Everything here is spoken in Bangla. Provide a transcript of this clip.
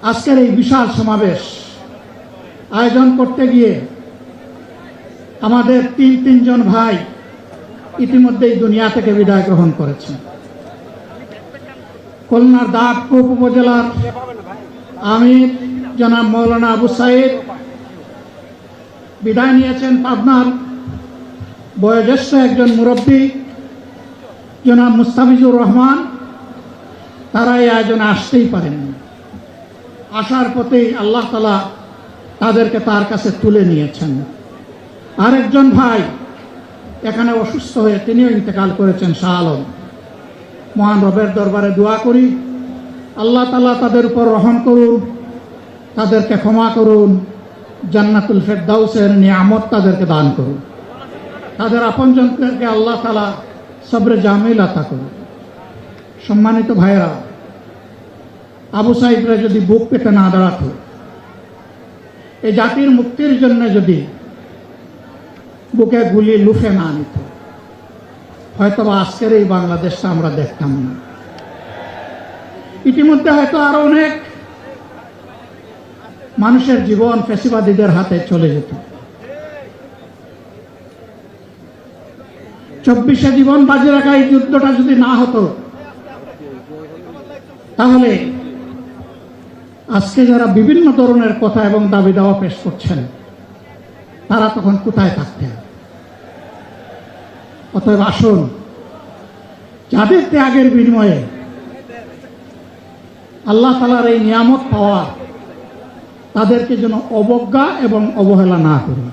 আজকের এই বিশাল সমাবেশ আয়োজন করতে গিয়ে আমাদের তিনজন ভাই ইতিমধ্যেই দুনিয়া থেকে বিদায় গ্রহণ করেছেন। খুলনার দাঁতকুপ উপজেলার আমির জনাব মৌলানা আবু সাইদ বিদায় নিয়েছেন। পাবনার বয়োজ্যেষ্ঠ একজন মুরব্বী জনাব মুস্তাফিজুর রহমান, তারা এই আয়োজনে আসতেই পারেননি। আসার পথেই আল্লাহ তাআলা তাদেরকে তার কাছে তুলে নিয়েছেন। আরেকজন ভাই এখানে অসুস্থ হয়ে তিনিও ইন্তেকাল করেছেন, শাহ আলম। মহান রবের দরবারে দোয়া করি আল্লাহ তাআলা তাদের উপর রহম করুন, তাদেরকে ক্ষমা করুন, জান্নাতুল ফেরদাউসের নিয়ামত তাদেরকে দান করুন, তাদের আপনজনদেরকে আল্লাহ তাআলা সবরে জামিল আতা করুন। সম্মানিত ভাইয়েরা, আবু সাইদরা যদি বুক পেতে না দাঁড়াতো, এই জাতির মুক্তির জন্য যদি বুকে গুলি লুফে না নিত, হয়তো আজকের এই বাংলাদেশটা আমরা দেখতাম না। ইতিমধ্যে হয়তো আরো অনেক মানুষের জীবন ফ্যাসিবাদীদের হাতে চলে যেত। 24-এ জীবন বাজি রাখা এই যুদ্ধটা যদি না হতো, তাহলে আজকে যারা বিভিন্ন ধরনের কথা এবং দাবি দাওয়া পেশ করছেন, তারা তখন কোথায় থাকতেন? অতএব আসুন, যাদের ত্যাগের বিনিময়ে আল্লাহ তাআলার এই নিয়ামত পাওয়া, তাদেরকে যেন অবজ্ঞা এবং অবহেলা না করি।